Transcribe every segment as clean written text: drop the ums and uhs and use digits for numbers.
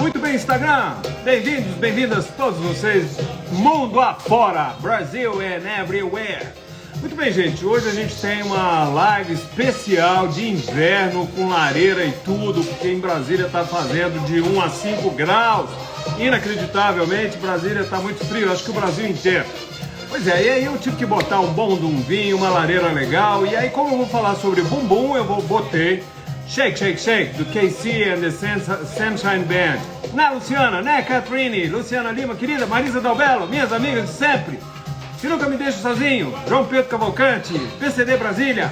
Muito bem, Instagram! Bem-vindos, bem-vindas todos vocês, mundo afora, Brasil and everywhere! Muito bem, gente, hoje a gente tem uma live especial de inverno com lareira e tudo, porque em Brasília está fazendo de 1 a 5 graus. Inacreditavelmente, Brasília está muito frio, acho que o Brasil inteiro. Pois é, e aí eu tive que botar um bom de um vinho, uma lareira legal, e aí como eu vou falar sobre bumbum, eu botei Shake, Shake, Shake, do KC and the Sunshine Band. Né, Luciana, né, Catherine, Luciana Lima, querida, Marisa Dalbello, minhas amigas de sempre, que nunca me deixam sozinho, João Pedro Cavalcante, PCD Brasília.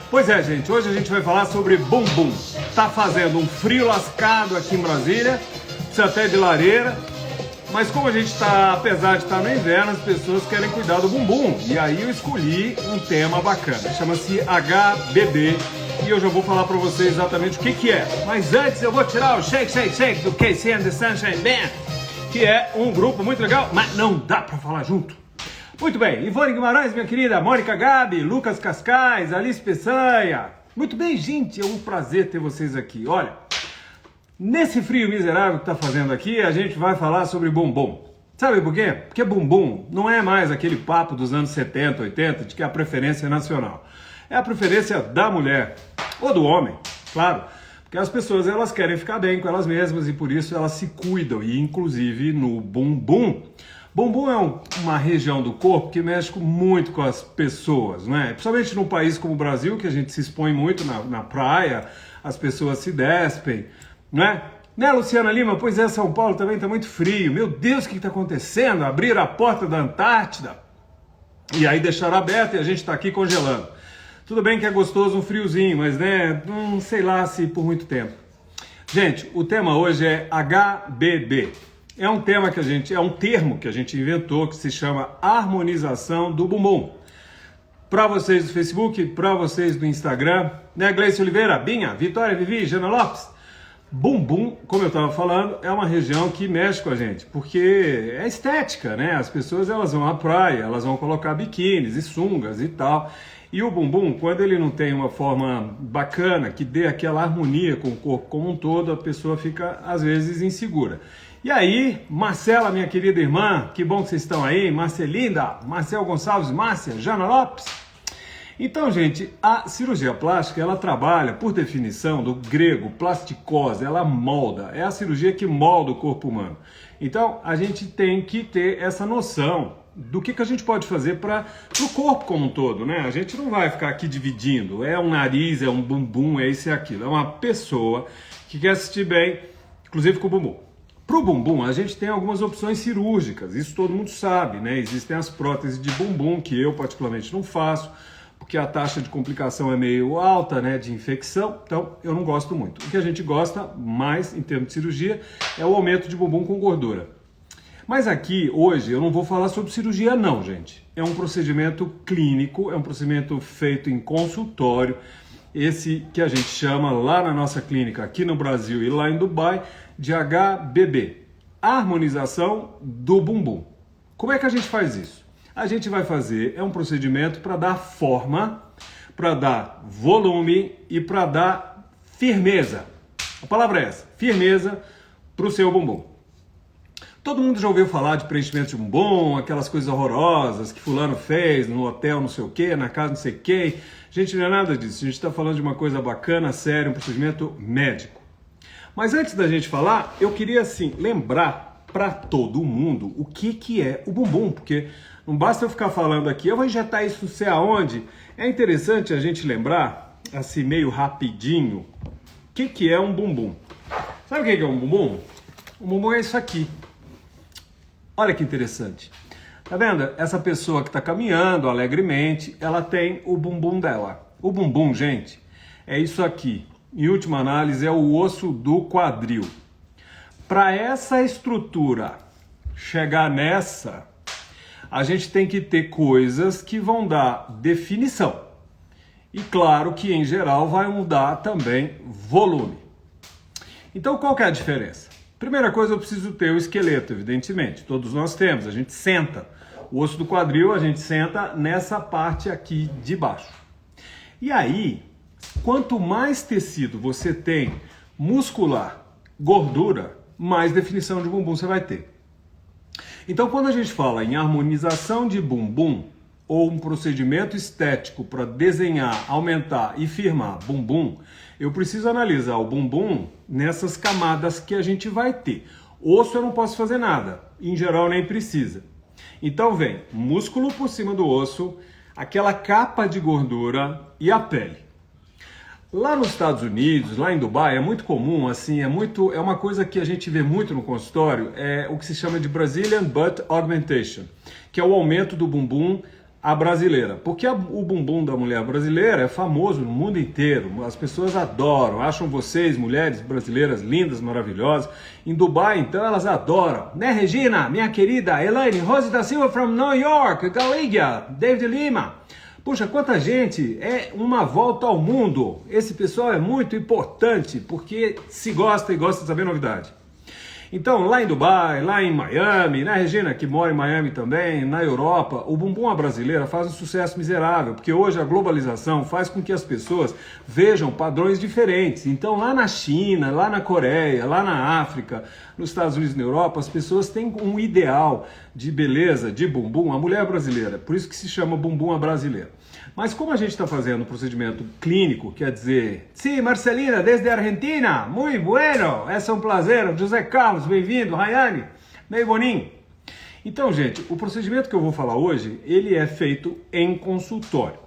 Pois é, gente, hoje a gente vai falar sobre bumbum. Tá fazendo um frio lascado aqui em Brasília, precisa até de lareira, mas como a gente está, apesar de estar no inverno, as pessoas querem cuidar do bumbum. E aí eu escolhi um tema bacana, chama-se HBB. E eu já vou falar para vocês exatamente o que é. Mas antes eu vou tirar o Shake, Shake, Shake do KC and the Sunshine Band, que é um grupo muito legal, mas não dá para falar junto. Muito bem, Ivone Guimarães, minha querida, Mônica Gabi, Lucas Cascais, Alice Peçanha. Muito bem, gente, é um prazer ter vocês aqui. Olha, nesse frio miserável que tá fazendo aqui, a gente vai falar sobre bumbum. Sabe por quê? Porque bumbum não é mais aquele papo dos anos 70, 80, de que a preferência é nacional. É a preferência da mulher, ou do homem, claro, porque as pessoas elas querem ficar bem com elas mesmas e por isso elas se cuidam, e inclusive no bumbum. Bumbum é uma região do corpo que mexe muito com as pessoas, né? Principalmente num país como o Brasil, que a gente se expõe muito na praia, as pessoas se despem, né? Né, Luciana Lima? Pois é, São Paulo também está muito frio. Meu Deus, o que está acontecendo? Abriram a porta da Antártida e aí deixaram aberta e a gente está aqui congelando. Tudo bem que é gostoso um friozinho, mas né, não sei lá se por muito tempo. Gente, o tema hoje é HBB. É um termo que a gente inventou que se chama harmonização do bumbum. Para vocês do Facebook, para vocês do Instagram, né, Gleice Oliveira, Binha, Vitória Vivi, Jana Lopes. Bumbum, como eu estava falando, é uma região que mexe com a gente, porque é estética, né? As pessoas elas vão à praia, elas vão colocar biquínis e sungas e tal. E o bumbum, quando ele não tem uma forma bacana, que dê aquela harmonia com o corpo como um todo, a pessoa fica, às vezes, insegura. E aí, Marcela, minha querida irmã, que bom que vocês estão aí, Marcelinda, Marcel Gonçalves, Márcia, Jana Lopes. Então, gente, a cirurgia plástica, ela trabalha, por definição, do grego, plasticose, ela molda, é a cirurgia que molda o corpo humano. Então, a gente tem que ter essa noção do que a gente pode fazer para o corpo como um todo, né? A gente não vai ficar aqui dividindo, é um nariz, é um bumbum, é isso e aquilo. É uma pessoa que quer assistir bem, inclusive com o bumbum. Para o bumbum, a gente tem algumas opções cirúrgicas, isso todo mundo sabe, né? Existem as próteses de bumbum, que eu particularmente não faço, porque a taxa de complicação é meio alta, né, de infecção, então eu não gosto muito. O que a gente gosta mais, em termos de cirurgia, é o aumento de bumbum com gordura. Mas aqui, hoje, eu não vou falar sobre cirurgia não, gente. É um procedimento clínico, é um procedimento feito em consultório, esse que a gente chama lá na nossa clínica, aqui no Brasil e lá em Dubai, de HBB, harmonização do bumbum. Como é que a gente faz isso? A gente vai fazer, é um procedimento para dar forma, para dar volume e para dar firmeza. A palavra é essa, firmeza para o seu bumbum. Todo mundo já ouviu falar de preenchimento de bumbum, aquelas coisas horrorosas que fulano fez no hotel não sei o que, na casa não sei quem. Gente, não é nada disso, a gente está falando de uma coisa bacana, séria, um procedimento médico. Mas antes da gente falar, eu queria assim, lembrar para todo mundo o que é o bumbum, porque não basta eu ficar falando aqui, eu vou injetar isso não sei aonde. É interessante a gente lembrar, assim meio rapidinho, o que é um bumbum. Sabe o que é um bumbum? O bumbum é isso aqui. Olha que interessante. Tá vendo? Essa pessoa que está caminhando alegremente, ela tem o bumbum dela. O bumbum, gente, é isso aqui. Em última análise, é o osso do quadril. Para essa estrutura chegar nessa, a gente tem que ter coisas que vão dar definição. E claro que, em geral, vai mudar também volume. Então, qual que é a diferença? Primeira coisa, eu preciso ter o esqueleto, evidentemente. Todos nós temos, a gente senta. O osso do quadril, a gente senta nessa parte aqui de baixo. E aí, quanto mais tecido você tem muscular gordura, mais definição de bumbum você vai ter. Então, quando a gente fala em harmonização de bumbum, ou um procedimento estético para desenhar, aumentar e firmar bumbum, eu preciso analisar o bumbum nessas camadas que a gente vai ter. Osso eu não posso fazer nada, em geral nem precisa. Então vem músculo por cima do osso, aquela capa de gordura e a pele. Lá nos Estados Unidos, lá em Dubai, é muito comum, assim, é uma coisa que a gente vê muito no consultório, é o que se chama de Brazilian Butt Augmentation, que é o aumento do bumbum à brasileira. Porque o bumbum da mulher brasileira é famoso no mundo inteiro, as pessoas adoram, acham vocês, mulheres brasileiras lindas, maravilhosas. Em Dubai, então, elas adoram. Né, Regina, minha querida Elaine, Rose da Silva from New York, Galiga, David Lima. Puxa, quanta gente, é uma volta ao mundo. Esse pessoal é muito importante, porque se gosta e gosta de saber novidade. Então, lá em Dubai, lá em Miami, né, Regina, que mora em Miami também, na Europa, o bumbum à brasileira faz um sucesso miserável, porque hoje a globalização faz com que as pessoas vejam padrões diferentes. Então, lá na China, lá na Coreia, lá na África, nos Estados Unidos e na Europa, as pessoas têm um ideal de beleza, de bumbum, a mulher brasileira. Por isso que se chama bumbum à brasileira. Mas como a gente está fazendo um procedimento clínico, quer dizer... Sim, Marcelina, desde a Argentina, muito bueno, é um prazer, José Carlos, bem-vindo, Rayane, meio boninho. Então, gente, o procedimento que eu vou falar hoje, ele é feito em consultório.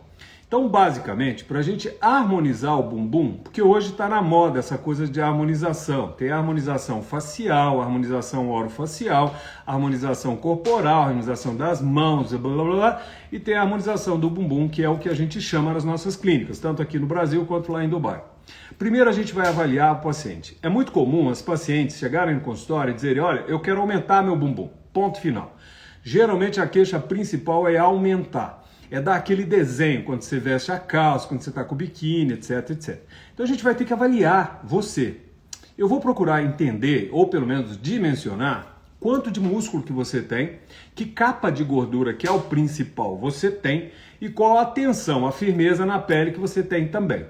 Então, basicamente, para a gente harmonizar o bumbum, porque hoje está na moda essa coisa de harmonização. Tem a harmonização facial, a harmonização orofacial, a harmonização corporal, a harmonização das mãos, blá, blá, blá, e tem a harmonização do bumbum, que é o que a gente chama nas nossas clínicas, tanto aqui no Brasil quanto lá em Dubai. Primeiro a gente vai avaliar o paciente. É muito comum as pacientes chegarem no consultório e dizerem, olha, eu quero aumentar meu bumbum, ponto final. Geralmente a queixa principal é aumentar. É dar aquele desenho quando você veste a calça, quando você está com o biquíni, etc, etc. Então a gente vai ter que avaliar você. Eu vou procurar entender, ou pelo menos dimensionar, quanto de músculo que você tem, que capa de gordura, que é o principal, você tem, e qual a tensão, a firmeza na pele que você tem também.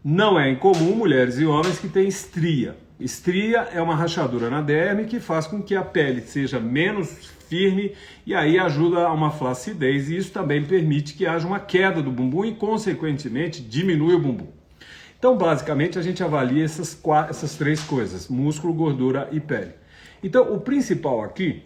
Não é incomum mulheres e homens que têm estria. Estria é uma rachadura na derme que faz com que a pele seja menos firme e aí ajuda a uma flacidez e isso também permite que haja uma queda do bumbum e, consequentemente, diminui o bumbum. Então, basicamente, a gente avalia essas três coisas, músculo, gordura e pele. Então, o principal aqui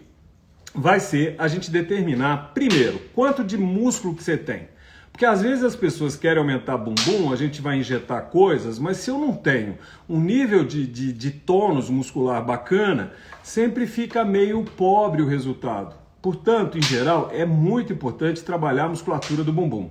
vai ser a gente determinar, primeiro, quanto de músculo que você tem. Porque às vezes as pessoas querem aumentar bumbum, a gente vai injetar coisas, mas se eu não tenho um nível de tônus muscular bacana, sempre fica meio pobre o resultado. Portanto, em geral, é muito importante trabalhar a musculatura do bumbum.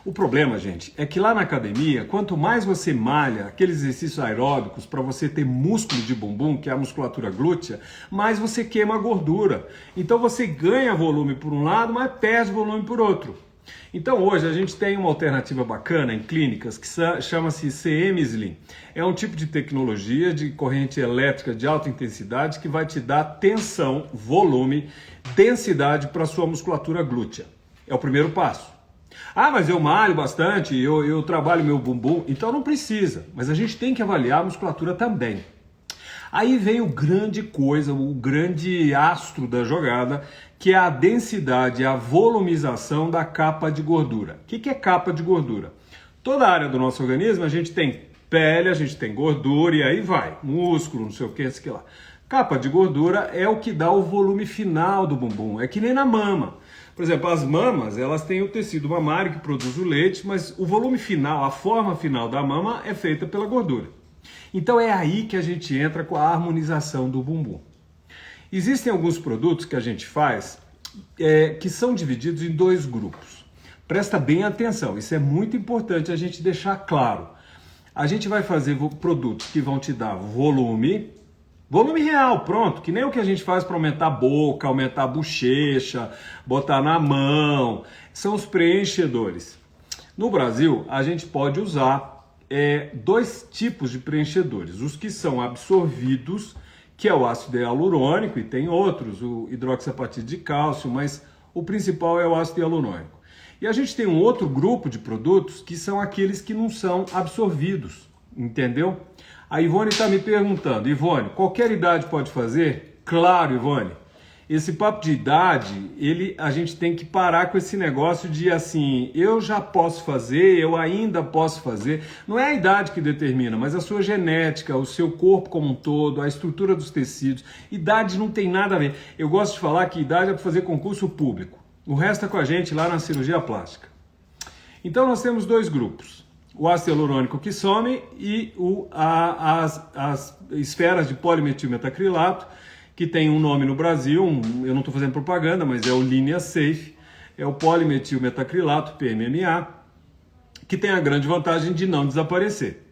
O problema, gente, é que lá na academia, quanto mais você malha aqueles exercícios aeróbicos para você ter músculo de bumbum, que é a musculatura glútea, mais você queima a gordura. Então você ganha volume por um lado, mas perde volume por outro. Então hoje a gente tem uma alternativa bacana em clínicas que chama-se CM Slim. É um tipo de tecnologia de corrente elétrica de alta intensidade que vai te dar tensão, volume, densidade para a sua musculatura glútea. É o primeiro passo. Ah, mas eu malho bastante, eu trabalho meu bumbum, então não precisa. Mas a gente tem que avaliar a musculatura também. Aí vem o grande coisa, o grande astro da jogada, que é a densidade, a volumização da capa de gordura. O que é capa de gordura? Toda a área do nosso organismo a gente tem pele, a gente tem gordura e aí vai, músculo, não sei o que, isso que lá. Capa de gordura é o que dá o volume final do bumbum, é que nem na mama. Por exemplo, as mamas, elas têm o tecido mamário que produz o leite, mas o volume final, a forma final da mama é feita pela gordura. Então é aí que a gente entra com a harmonização do bumbum. Existem alguns produtos que a gente faz que são divididos em dois grupos. Presta bem atenção, isso é muito importante a gente deixar claro. A gente vai fazer produtos que vão te dar volume real, pronto, que nem o que a gente faz para aumentar a boca, aumentar a bochecha, botar na mão, são os preenchedores. No Brasil, a gente pode usar dois tipos de preenchedores, os que são absorvidos, que é o ácido hialurônico, e tem outros, o hidroxiapatite de cálcio, mas o principal é o ácido hialurônico. E a gente tem um outro grupo de produtos que são aqueles que não são absorvidos, entendeu? A Ivone está me perguntando, Ivone, qualquer idade pode fazer? Claro, Ivone. Esse papo de idade, a gente tem que parar com esse negócio de assim, eu já posso fazer, eu ainda posso fazer. Não é a idade que determina, mas a sua genética, o seu corpo como um todo, a estrutura dos tecidos. Idade não tem nada a ver. Eu gosto de falar que idade é para fazer concurso público. O resto é com a gente lá na cirurgia plástica. Então nós temos dois grupos. O ácido hialurônico que some e as esferas de polimetilmetacrilato, que tem um nome no Brasil, eu não estou fazendo propaganda, mas é o Linea Safe, é o polimetilmetacrilato, PMMA, que tem a grande vantagem de não desaparecer.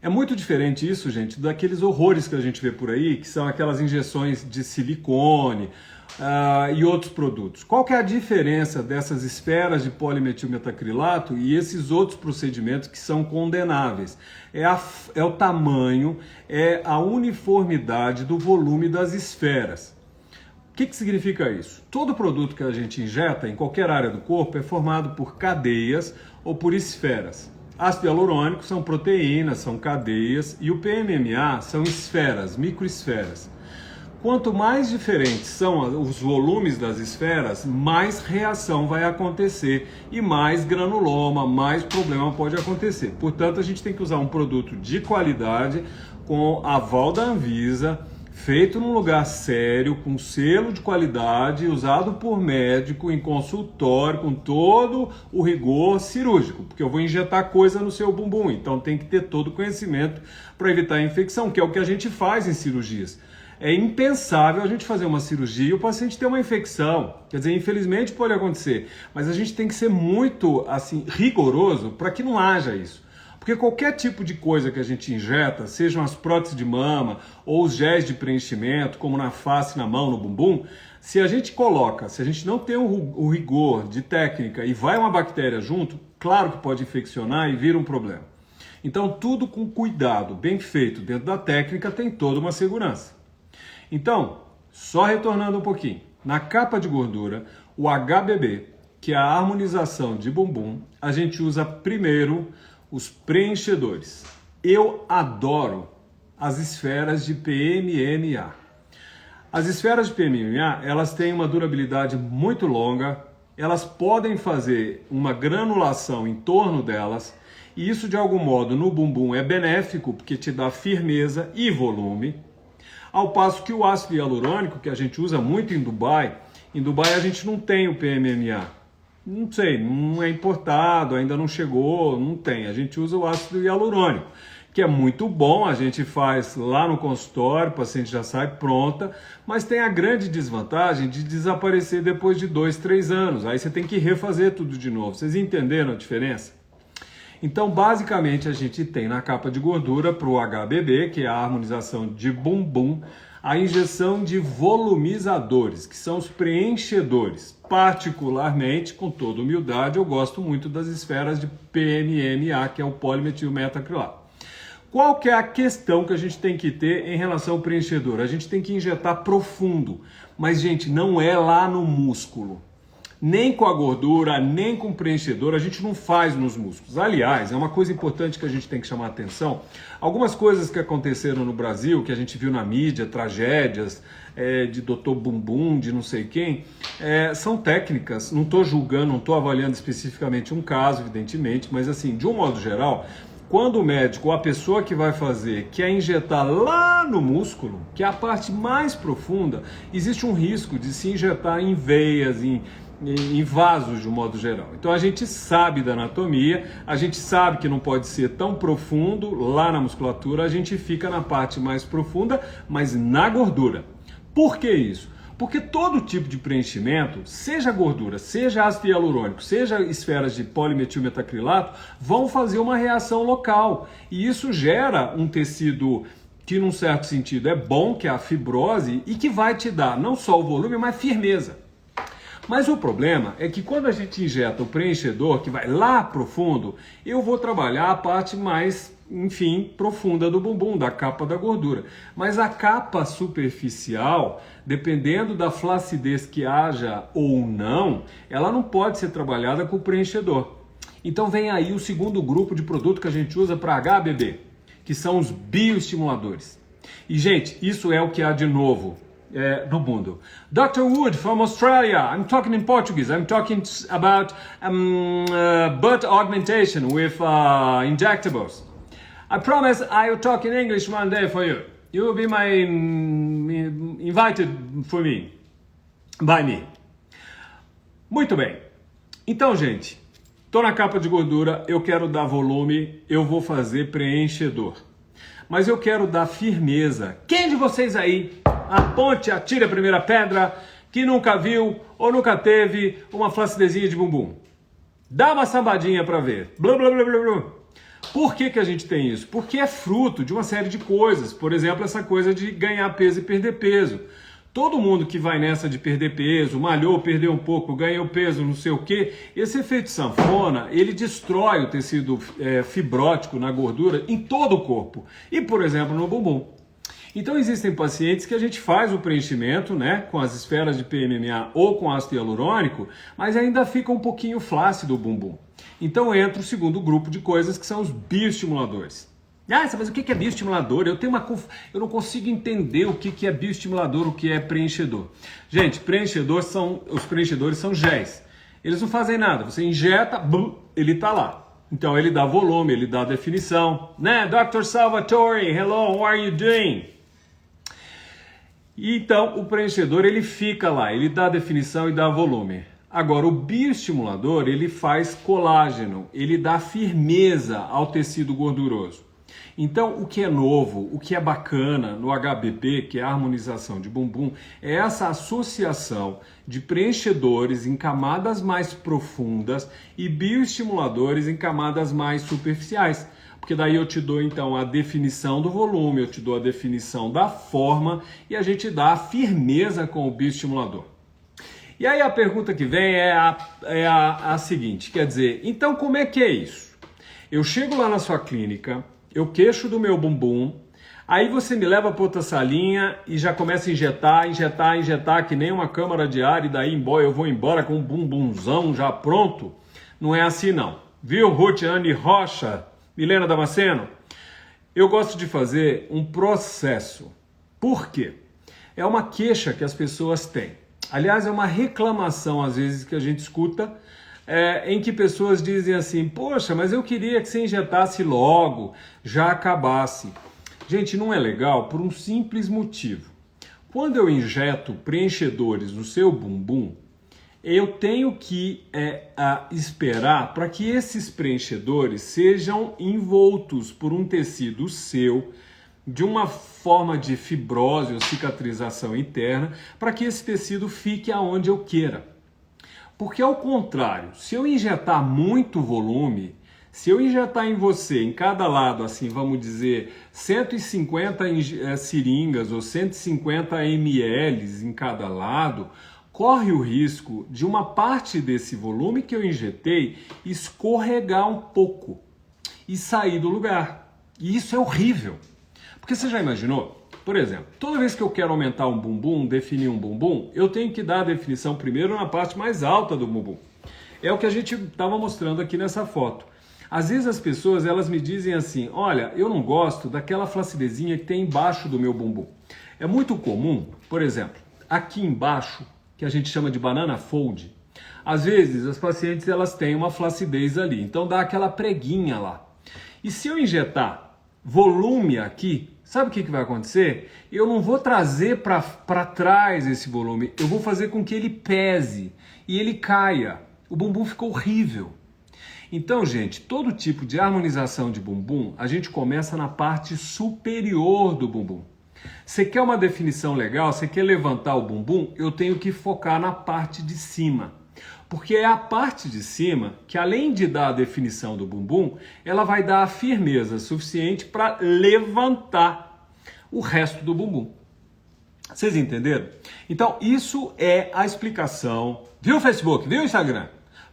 É muito diferente isso, gente, daqueles horrores que a gente vê por aí, que são aquelas injeções de silicone e outros produtos. Qual que é a diferença dessas esferas de polimetilmetacrilato e esses outros procedimentos que são condenáveis? É o tamanho, é a uniformidade do volume das esferas. O que significa isso? Todo produto que a gente injeta em qualquer área do corpo é formado por cadeias ou por esferas. Ácido hialurônico são proteínas, são cadeias, e o PMMA são esferas, microesferas. Quanto mais diferentes são os volumes das esferas, mais reação vai acontecer e mais granuloma, mais problema pode acontecer. Portanto, a gente tem que usar um produto de qualidade, com aval da Anvisa, feito num lugar sério, com selo de qualidade, usado por médico, em consultório, com todo o rigor cirúrgico, porque eu vou injetar coisa no seu bumbum, então tem que ter todo o conhecimento para evitar a infecção, que é o que a gente faz em cirurgias. É impensável a gente fazer uma cirurgia e o paciente ter uma infecção. Quer dizer, infelizmente pode acontecer, mas a gente tem que ser muito assim rigoroso para que não haja isso. Porque qualquer tipo de coisa que a gente injeta, sejam as próteses de mama ou os géis de preenchimento, como na face, na mão, no bumbum, se a gente não tem o rigor de técnica e vai uma bactéria junto, claro que pode infeccionar e vira um problema. Então tudo com cuidado, bem feito, dentro da técnica tem toda uma segurança. Então, só retornando um pouquinho, na capa de gordura, o HBB, que é a harmonização de bumbum, a gente usa primeiro os preenchedores. Eu adoro as esferas de PMMA. As esferas de PMMA, elas têm uma durabilidade muito longa, elas podem fazer uma granulação em torno delas, e isso de algum modo no bumbum é benéfico, porque te dá firmeza e volume. Ao passo que o ácido hialurônico, que a gente usa muito em Dubai a gente não tem o PMMA. Não sei, não é importado, ainda não chegou, não tem. A gente usa o ácido hialurônico, que é muito bom, a gente faz lá no consultório, o paciente já sai pronta, mas tem a grande desvantagem de desaparecer depois de 2, 3 anos. Aí você tem que refazer tudo de novo. Vocês entenderam a diferença? Então, basicamente, a gente tem na capa de gordura para o HBB, que é a harmonização de bumbum, a injeção de volumizadores, que são os preenchedores. Particularmente, com toda humildade, eu gosto muito das esferas de PMMA, que é o polimetilmetacrilato. Qual que é a questão que a gente tem que ter em relação ao preenchedor? A gente tem que injetar profundo, mas, gente, não é lá no músculo. Nem com a gordura, nem com o preenchedor, a gente não faz nos músculos. Aliás, é uma coisa importante que a gente tem que chamar a atenção. Algumas coisas que aconteceram no Brasil, que a gente viu na mídia, tragédias de Dr. Bumbum, de não sei quem, são técnicas. Não estou julgando, não estou avaliando especificamente um caso, evidentemente, mas assim, de um modo geral, quando o médico ou a pessoa que vai fazer quer injetar lá no músculo, que é a parte mais profunda, existe um risco de se injetar em veias, em vasos de um modo geral. Então a gente sabe da anatomia, a gente sabe que não pode ser tão profundo lá na musculatura, a gente fica na parte mais profunda, mas na gordura. Por que isso? Porque todo tipo de preenchimento, seja gordura, seja ácido hialurônico, seja esferas de polimetilmetacrilato, vão fazer uma reação local. E isso gera um tecido que, num certo sentido, é bom, que é a fibrose, e que vai te dar não só o volume, mas firmeza. Mas o problema é que quando a gente injeta o preenchedor, que vai lá profundo, eu vou trabalhar a parte mais, enfim, profunda do bumbum, da capa da gordura. Mas a capa superficial, dependendo da flacidez que haja ou não, ela não pode ser trabalhada com o preenchedor. Então vem aí o segundo grupo de produto que a gente usa para HBB, que são os bioestimuladores. E, gente, isso é o que há de novo no mundo. Dr. Wood from Australia. I'm talking in Portuguese. I'm talking about butt augmentation with injectables. I promise I will talk in English one day for you. You will be invited for me. By me. Muito bem. Então, gente, tô na capa de gordura, eu quero dar volume, eu vou fazer preenchedor. Mas eu quero dar firmeza. Quem de vocês aí, aponte, atire a primeira pedra, que nunca viu ou nunca teve uma flacidezinha de bumbum? Dá uma sambadinha pra ver. Blá, blá, blá, blá, blá. Por que a gente tem isso? Porque é fruto de uma série de coisas. Por exemplo, essa coisa de ganhar peso e perder peso. Todo mundo que vai nessa de perder peso, malhou, perdeu um pouco, ganhou peso, não sei o quê, esse efeito sanfona, ele destrói o tecido fibrótico na gordura em todo o corpo. E, por exemplo, no bumbum. Então existem pacientes que a gente faz o preenchimento, né, com as esferas de PMMA ou com ácido hialurônico, mas ainda fica um pouquinho flácido o bumbum. Então entra o segundo grupo de coisas que são os bioestimuladores. Ah, mas o que é bioestimulador? Eu não consigo entender o que é bioestimulador, o que é preenchedor. Gente, os preenchedores são géis. Eles não fazem nada. Você injeta, ele está lá. Então ele dá volume, ele dá definição. Né? Dr. Salvatore, hello, how are you doing? E então o preenchedor ele fica lá, ele dá definição e dá volume. Agora o bioestimulador ele faz colágeno, ele dá firmeza ao tecido gorduroso. Então, o que é novo, o que é bacana no HBP, que é a harmonização de bumbum, é essa associação de preenchedores em camadas mais profundas e bioestimuladores em camadas mais superficiais. Porque daí eu te dou, então, a definição do volume, eu te dou a definição da forma e a gente dá a firmeza com o bioestimulador. E aí a pergunta que vem é a seguinte, quer dizer, então como é que é isso? Eu chego lá na sua clínica, eu queixo do meu bumbum, aí você me leva para outra salinha e já começa a injetar, que nem uma câmara de ar, e daí eu vou embora com um bumbumzão já pronto. Não é assim não. Viu, Ruth, Anne Rocha, Milena Damasceno? Eu gosto de fazer um processo. Por quê? É uma queixa que as pessoas têm. Aliás, é uma reclamação às vezes que a gente escuta, em que pessoas dizem assim, poxa, mas eu queria que você injetasse logo, já acabasse. Gente, não é legal por um simples motivo. Quando eu injeto preenchedores no seu bumbum, eu tenho que esperar para que esses preenchedores sejam envoltos por um tecido seu, de uma forma de fibrose ou cicatrização interna, para que esse tecido fique aonde eu queira. Porque ao contrário, se eu injetar muito volume, se eu injetar em você, em cada lado, assim, vamos dizer, 150 seringas ou 150 ml em cada lado, corre o risco de uma parte desse volume que eu injetei escorregar um pouco e sair do lugar. E isso é horrível. Porque você já imaginou? Por exemplo, toda vez que eu quero aumentar um bumbum, definir um bumbum, eu tenho que dar a definição primeiro na parte mais alta do bumbum. É o que a gente estava mostrando aqui nessa foto. Às vezes as pessoas elas me dizem assim, olha, eu não gosto daquela flacidezinha que tem embaixo do meu bumbum. É muito comum, por exemplo, aqui embaixo, que a gente chama de banana fold, às vezes as pacientes elas têm uma flacidez ali, então dá aquela preguinha lá. E se eu injetar volume aqui, sabe o que vai acontecer? Eu não vou trazer para trás esse volume, eu vou fazer com que ele pese e ele caia. O bumbum ficou horrível. Então, gente, todo tipo de harmonização de bumbum, a gente começa na parte superior do bumbum. Você quer uma definição legal, você quer levantar o bumbum, eu tenho que focar na parte de cima. Porque é a parte de cima que, além de dar a definição do bumbum, ela vai dar a firmeza suficiente para levantar o resto do bumbum. Vocês entenderam? Então, isso é a explicação. Viu o Facebook? Viu o Instagram?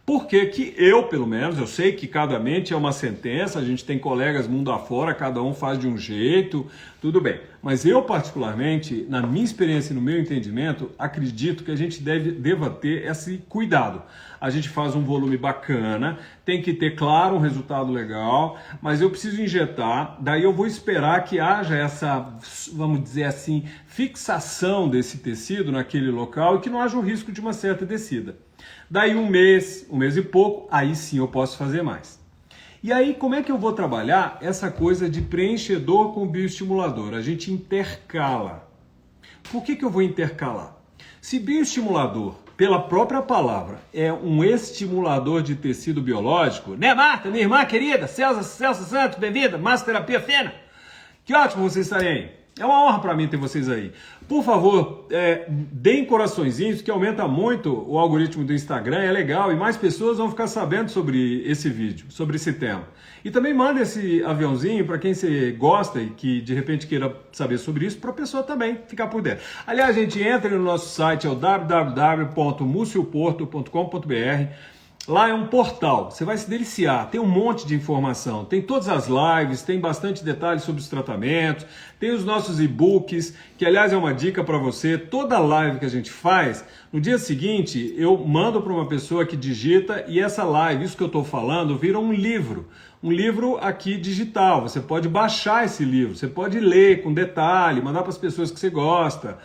Por que que eu, pelo menos, eu sei que cada mente é uma sentença, a gente tem colegas mundo afora, cada um faz de um jeito, tudo bem. Mas eu, particularmente, na minha experiência e no meu entendimento, acredito que a gente deva ter esse cuidado. A gente faz um volume bacana, tem que ter, claro, um resultado legal, mas eu preciso injetar, daí eu vou esperar que haja essa, vamos dizer assim, fixação desse tecido naquele local e que não haja o risco de uma certa descida. Daí um mês e pouco, aí sim eu posso fazer mais. E aí, como é que eu vou trabalhar essa coisa de preenchedor com bioestimulador? A gente intercala. Por que eu vou intercalar? Se bioestimulador, pela própria palavra, é um estimulador de tecido biológico, né, Marta, minha irmã querida, Celsa Santos, bem-vinda, Massoterapia Fena. Que ótimo vocês estarem aí. É uma honra para mim ter vocês aí. Por favor, deem coraçõezinhos, que aumenta muito o algoritmo do Instagram, é legal, e mais pessoas vão ficar sabendo sobre esse vídeo, sobre esse tema. E também manda esse aviãozinho para quem você gosta e que de repente queira saber sobre isso, para a pessoa também ficar por dentro. Aliás, gente, entre no nosso site, é o www.mucioporto.com.br. Lá é um portal, você vai se deliciar, tem um monte de informação, tem todas as lives, tem bastante detalhes sobre os tratamentos, tem os nossos e-books, que aliás é uma dica para você, toda live que a gente faz, no dia seguinte eu mando para uma pessoa que digita e essa live, isso que eu estou falando, vira um livro aqui digital, você pode baixar esse livro, você pode ler com detalhe, mandar para as pessoas que você gosta.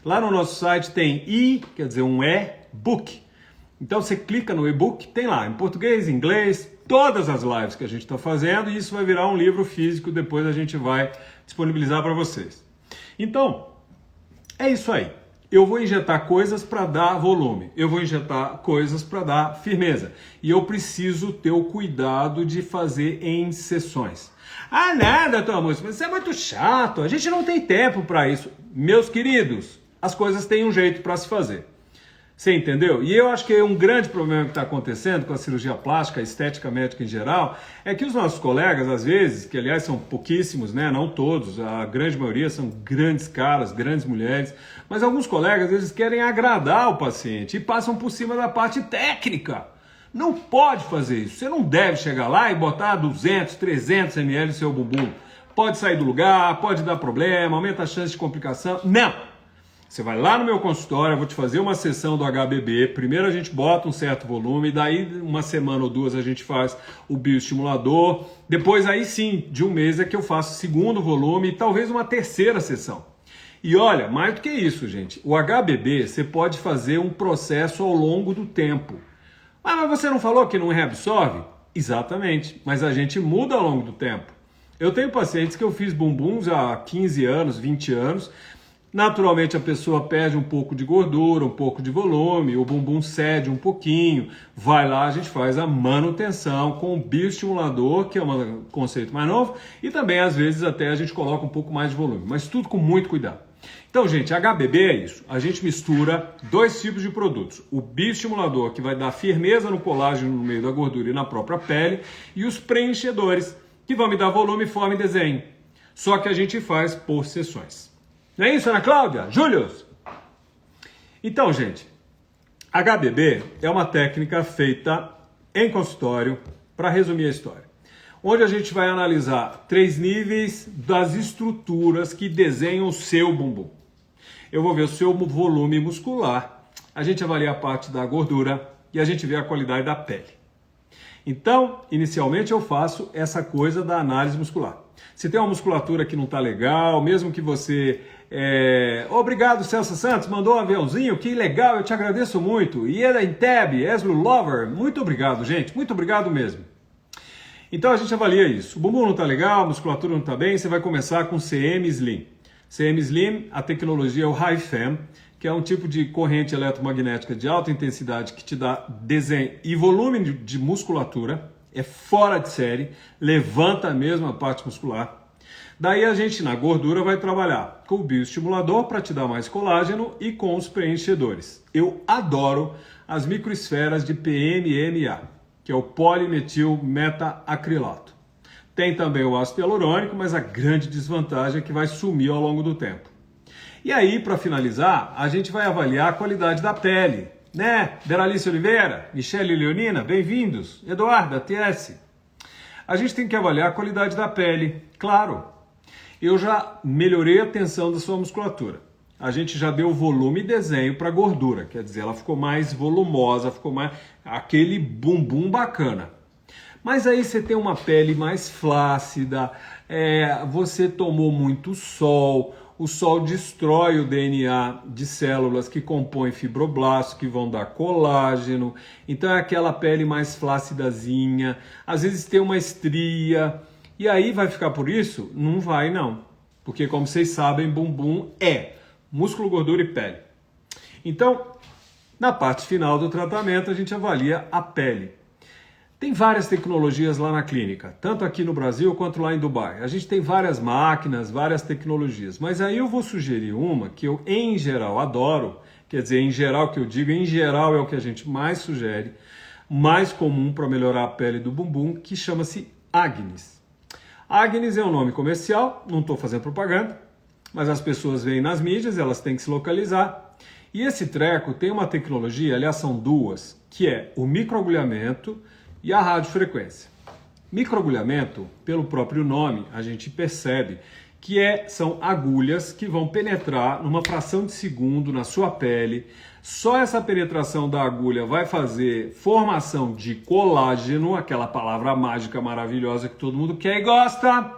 Lá no nosso site tem quer dizer um e-book. Então você clica no e-book, tem lá em português, em inglês, todas as lives que a gente está fazendo e isso vai virar um livro físico, depois a gente vai disponibilizar para vocês. Então, é isso aí. Eu vou injetar coisas para dar volume, eu vou injetar coisas para dar firmeza. E eu preciso ter o cuidado de fazer em sessões. Ah, nada, Thomas, mas isso é muito chato, a gente não tem tempo para isso. Meus queridos, as coisas têm um jeito para se fazer. Você entendeu? E eu acho que um grande problema que está acontecendo com a cirurgia plástica, a estética médica em geral, é que os nossos colegas, às vezes, que aliás são pouquíssimos, né? Não todos, a grande maioria são grandes caras, grandes mulheres, mas alguns colegas, eles querem agradar o paciente e passam por cima da parte técnica. Não pode fazer isso. Você não deve chegar lá e botar 200, 300 ml no seu bumbum. Pode sair do lugar, pode dar problema, aumenta a chance de complicação. Não! Você vai lá no meu consultório, eu vou te fazer uma sessão do HBB, primeiro a gente bota um certo volume, daí uma semana ou duas a gente faz o bioestimulador, depois aí sim, de um mês é que eu faço o segundo volume e talvez uma terceira sessão. E olha, mais do que isso, gente, o HBB você pode fazer um processo ao longo do tempo. Ah, mas você não falou que não reabsorve? Exatamente, mas a gente muda ao longo do tempo. Eu tenho pacientes que eu fiz bumbuns há 15 anos, 20 anos, naturalmente a pessoa perde um pouco de gordura, um pouco de volume, o bumbum cede um pouquinho, vai lá, a gente faz a manutenção com o bioestimulador, que é um conceito mais novo, e também às vezes até a gente coloca um pouco mais de volume, mas tudo com muito cuidado. Então, gente, HBB é isso, a gente mistura dois tipos de produtos, o bioestimulador, que vai dar firmeza no colágeno no meio da gordura e na própria pele, e os preenchedores, que vão me dar volume, forma e desenho, só que a gente faz por sessões. Não é isso, Ana Cláudia? Július? Então, gente, HBB é uma técnica feita em consultório, para resumir a história, onde a gente vai analisar 3 níveis das estruturas que desenham o seu bumbum. Eu vou ver o seu volume muscular, a gente avalia a parte da gordura e a gente vê a qualidade da pele. Então, inicialmente eu faço essa coisa da análise muscular. Se tem uma musculatura que não está legal, mesmo que você... Obrigado, Celso Santos, mandou um aviãozinho, que legal, eu te agradeço muito. Ieda Inteb, Eslo Lover, muito obrigado, gente, muito obrigado mesmo. Então a gente avalia isso. O bumbum não está legal, a musculatura não está bem, você vai começar com CM Slim. CM Slim, a tecnologia é o HiFEM, que é um tipo de corrente eletromagnética de alta intensidade que te dá desenho e volume de musculatura, é fora de série, levanta mesmo a parte muscular. Daí a gente na gordura vai trabalhar com o bioestimulador para te dar mais colágeno e com os preenchedores. Eu adoro as microesferas de PMMA, que é o polimetil meta-acrilato. Tem também o ácido hialurônico, mas a grande desvantagem é que vai sumir ao longo do tempo. E aí, para finalizar, a gente vai avaliar a qualidade da pele. né? Deralice Oliveira, Michele Leonina, bem-vindos. Eduarda, TS. A gente tem que avaliar a qualidade da pele, claro. Eu já melhorei a tensão da sua musculatura. A gente já deu volume e desenho para gordura, quer dizer, ela ficou mais volumosa, ficou mais aquele bumbum bacana. Mas aí você tem uma pele mais flácida, você tomou muito sol, o sol destrói o DNA de células que compõem fibroblastos, que vão dar colágeno, então é aquela pele mais flácidazinha, às vezes tem uma estria, e aí vai ficar por isso? Não vai não, porque como vocês sabem, bumbum é músculo, gordura e pele. Então, na parte final do tratamento, a gente avalia a pele. Tem várias tecnologias lá na clínica, tanto aqui no Brasil quanto lá em Dubai. A gente tem várias máquinas, várias tecnologias, mas aí eu vou sugerir uma que eu, em geral, adoro, quer dizer, em geral que eu digo, em geral é o que a gente mais sugere, mais comum para melhorar a pele do bumbum, que chama-se Agnes. Agnes é um nome comercial, não estou fazendo propaganda, mas as pessoas veem nas mídias, elas têm que se localizar. E esse treco tem uma tecnologia, aliás são duas, que é o microagulhamento e a radiofrequência. Microagulhamento, pelo próprio nome, a gente percebe que são agulhas que vão penetrar numa fração de segundo na sua pele. Só essa penetração da agulha vai fazer formação de colágeno, aquela palavra mágica maravilhosa que todo mundo quer e gosta.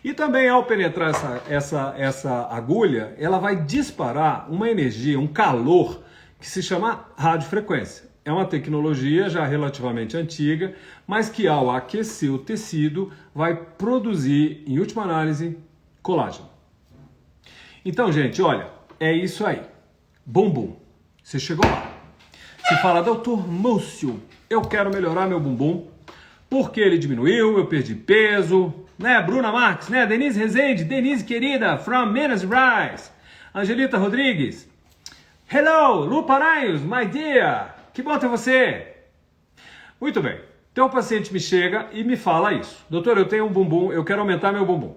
E também ao penetrar essa agulha, ela vai disparar uma energia, um calor, que se chama radiofrequência. É uma tecnologia já relativamente antiga, mas que ao aquecer o tecido vai produzir, em última análise, colágeno. Então, gente, olha, é isso aí. Bumbum. Você chegou lá. Você fala, doutor Múcio, eu quero melhorar meu bumbum, porque ele diminuiu, eu perdi peso, né? Bruna Marques, né? Denise Rezende, Denise querida, from Minas Gerais. Angelita Rodrigues. Hello, Lu Paranhos, my dear. Que bom ter você! Muito bem, então o paciente me chega e me fala isso. Doutor, eu tenho um bumbum, eu quero aumentar meu bumbum.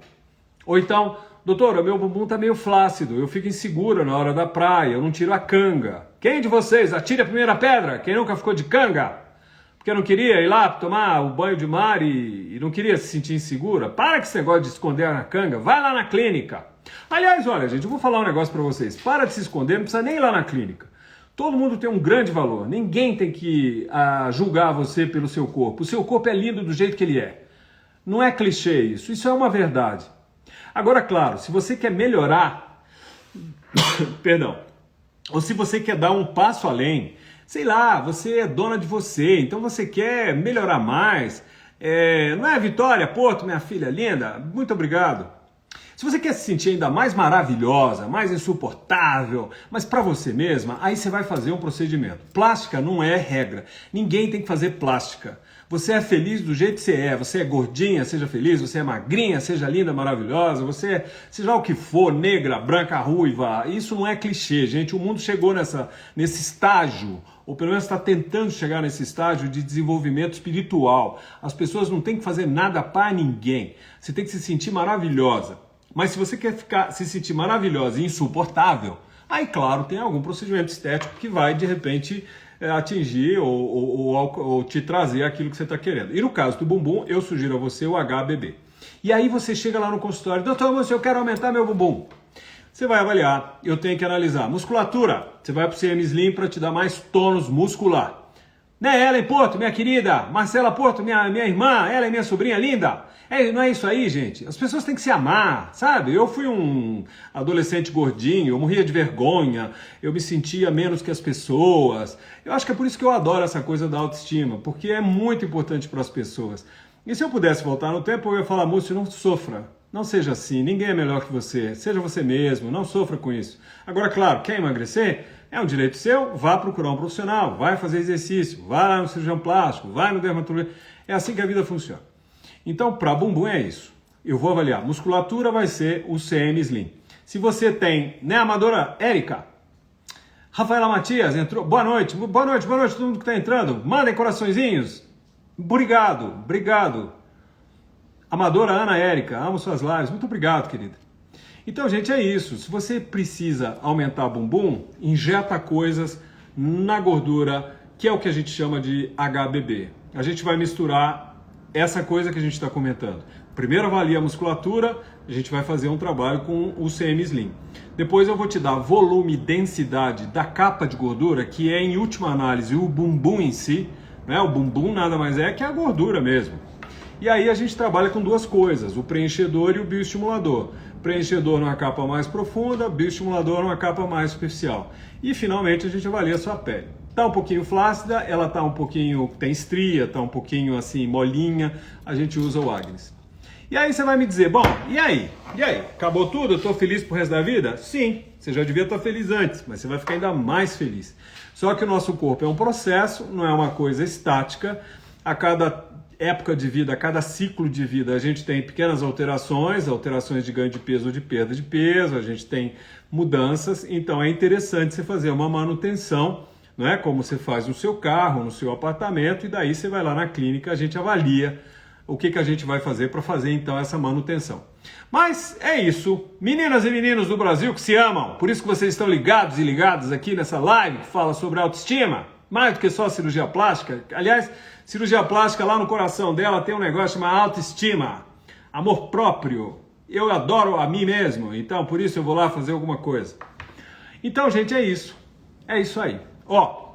Ou então, doutor, o meu bumbum está meio flácido, eu fico insegura na hora da praia, eu não tiro a canga. Quem de vocês atire a primeira pedra? Quem nunca ficou de canga? Porque não queria ir lá tomar o banho de mar e não queria se sentir insegura? Para com esse negócio de esconder a canga, vai lá na clínica. Aliás, olha gente, eu vou falar um negócio para vocês. Para de se esconder, não precisa nem ir lá na clínica. Todo mundo tem um grande valor. Ninguém tem que julgar você pelo seu corpo. O seu corpo é lindo do jeito que ele é. Não é clichê isso. Isso é uma verdade. Agora, claro, se você quer melhorar, perdão, ou se você quer dar um passo além, sei lá, você é dona de você, então você quer melhorar mais. Não é, Vitória Porto, minha filha linda? Muito obrigado. Se você quer se sentir ainda mais maravilhosa, mais insuportável, mas para você mesma, aí você vai fazer um procedimento. Plástica não é regra. Ninguém tem que fazer plástica. Você é feliz do jeito que você é. Você é gordinha, seja feliz. Você é magrinha, seja linda, maravilhosa. Você é, seja o que for, negra, branca, ruiva. Isso não é clichê, gente. O mundo chegou nesse estágio, ou pelo menos está tentando chegar nesse estágio de desenvolvimento espiritual. As pessoas não têm que fazer nada para ninguém. Você tem que se sentir maravilhosa. Mas se você quer se sentir maravilhosa e insuportável, aí claro, tem algum procedimento estético que vai de repente atingir ou te trazer aquilo que você está querendo. E no caso do bumbum, eu sugiro a você o HBB. E aí você chega lá no consultório, doutor, eu quero aumentar meu bumbum. Você vai avaliar, eu tenho que analisar. Musculatura, você vai para o CM Slim para te dar mais tônus muscular. Né, Ellen Porto, minha querida, Marcela Porto, minha irmã, ela é minha sobrinha linda. Não é isso aí, gente. As pessoas têm que se amar, sabe? Eu fui um adolescente gordinho, eu morria de vergonha, eu me sentia menos que as pessoas. Eu acho que é por isso que eu adoro essa coisa da autoestima, porque é muito importante para as pessoas. E se eu pudesse voltar no tempo, eu ia falar, Múcio, não sofra. Não seja assim, ninguém é melhor que você. Seja você mesmo, não sofra com isso. Agora, claro, quer emagrecer? É um direito seu, vá procurar um profissional, vai fazer exercício, vá lá no cirurgião plástico, vai no dermatologista. É assim que a vida funciona. Então, para bumbum é isso. Eu vou avaliar. Musculatura vai ser o CM Slim. Se você tem, né, amadora Érica? Rafaela Matias entrou. Boa noite todo mundo que está entrando. Mandem coraçõezinhos. Obrigado. Amadora Ana Érica, amo suas lives. Muito obrigado, querida. Então, gente, é isso. Se você precisa aumentar bumbum, injeta coisas na gordura, que é o que a gente chama de HBB. A gente vai misturar essa coisa que a gente está comentando. Primeiro avalia a musculatura, a gente vai fazer um trabalho com o CM Slim. Depois eu vou te dar volume e densidade da capa de gordura, que é em última análise o bumbum em si, né? O bumbum nada mais é que a gordura mesmo. E aí a gente trabalha com duas coisas, o preenchedor e o bioestimulador. Preenchedor numa capa mais profunda, bioestimulador numa capa mais superficial. E finalmente a gente avalia a sua pele. Tá um pouquinho flácida, ela tá um pouquinho, tem estria, tá um pouquinho assim molinha, a gente usa o Agnes. E aí você vai me dizer, bom, e aí? E aí? Acabou tudo? Eu tô feliz pro resto da vida? Sim, você já devia estar feliz antes, mas você vai ficar ainda mais feliz. Só que o nosso corpo é um processo, não é uma coisa estática. A cada época de vida, a cada ciclo de vida, a gente tem pequenas alterações de ganho de peso ou de perda de peso, a gente tem mudanças, então é interessante você fazer uma manutenção, não é? Como você faz no seu carro, no seu apartamento, e daí você vai lá na clínica, a gente avalia o que a gente vai fazer para fazer então essa manutenção. Mas é isso, meninas e meninos do Brasil que se amam, por isso que vocês estão ligados e ligadas aqui nessa live que fala sobre autoestima, mais do que só cirurgia plástica. Aliás, cirurgia plástica lá no coração dela tem um negócio chamado autoestima, amor próprio. Eu adoro a mim mesmo, então por isso eu vou lá fazer alguma coisa. Então, gente, é isso aí. Ó,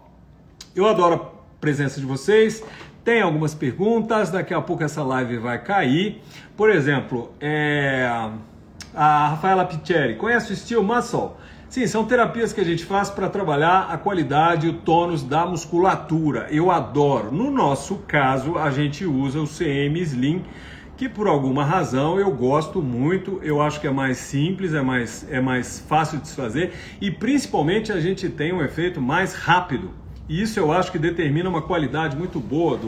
eu adoro a presença de vocês. Tem algumas perguntas, daqui a pouco essa live vai cair. Por exemplo, a Rafaela Picheri, conhece o Steel Muscle? Sim, são terapias que a gente faz para trabalhar a qualidade e o tônus da musculatura. Eu adoro. No nosso caso, a gente usa o CM Slim, que por alguma razão eu gosto muito, eu acho que é mais simples, é mais fácil de se fazer e principalmente a gente tem um efeito mais rápido. E isso eu acho que determina uma qualidade muito boa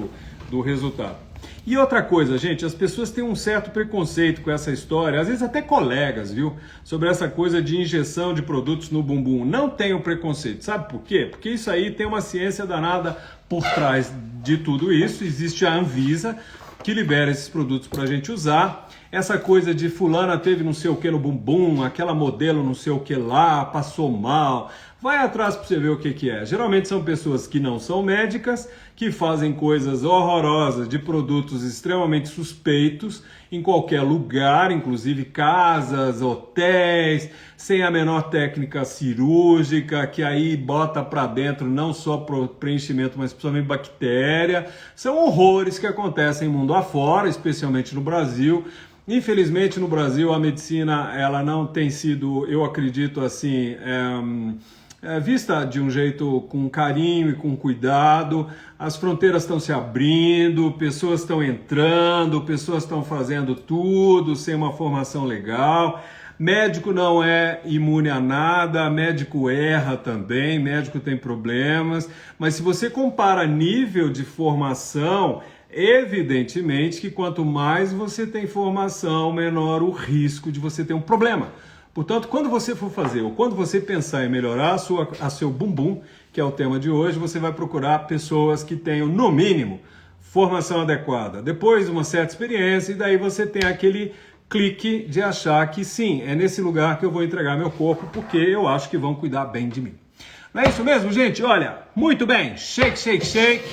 do resultado. E outra coisa, gente, as pessoas têm um certo preconceito com essa história, às vezes até colegas, viu? Sobre essa coisa de injeção de produtos no bumbum. Não tenham preconceito, sabe por quê? Porque isso aí tem uma ciência danada por trás de tudo isso. Existe a Anvisa, que libera esses produtos para a gente usar. Essa coisa de fulana teve não sei o que no bumbum, aquela modelo não sei o que lá, passou mal. Vai atrás para você ver o que é. Geralmente são pessoas que não são médicas, que fazem coisas horrorosas de produtos extremamente suspeitos em qualquer lugar, inclusive casas, hotéis, sem a menor técnica cirúrgica, que aí bota para dentro não só preenchimento, mas principalmente bactéria. São horrores que acontecem mundo afora, especialmente no Brasil. Infelizmente no Brasil a medicina ela não tem sido, eu acredito assim, vista de um jeito com carinho e com cuidado. As fronteiras estão se abrindo, pessoas estão entrando, pessoas estão fazendo tudo sem uma formação legal. Médico não é imune a nada, médico erra também, médico tem problemas, mas se você compara nível de formação, evidentemente que quanto mais você tem formação, menor o risco de você ter um problema. Portanto, quando você for fazer ou quando você pensar em melhorar a seu bumbum, que é o tema de hoje, você vai procurar pessoas que tenham, no mínimo, formação adequada. Depois, uma certa experiência, e daí você tem aquele clique de achar que sim, é nesse lugar que eu vou entregar meu corpo, porque eu acho que vão cuidar bem de mim. Não é isso mesmo, gente? Olha, muito bem, shake, shake, shake.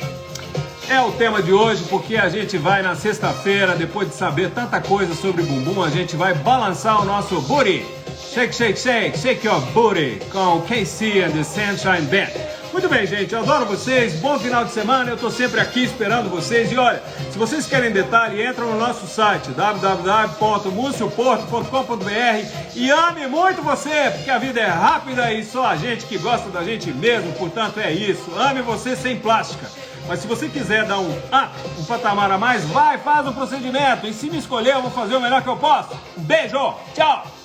É o tema de hoje, porque a gente vai na sexta-feira, depois de saber tanta coisa sobre bumbum, a gente vai balançar o nosso booty. Shake, shake, shake, shake your booty com KC and the Sunshine Band. Muito bem, gente, eu adoro vocês, bom final de semana, eu tô sempre aqui esperando vocês. E olha, se vocês querem detalhe, entra no nosso site www.mucioporto.com.br e ame muito você, porque a vida é rápida e só a gente que gosta da gente mesmo, portanto é isso, ame você sem plástica. Mas se você quiser dar um patamar a mais, vai, faz o procedimento, e se me escolher eu vou fazer o melhor que eu posso. Um beijo, tchau!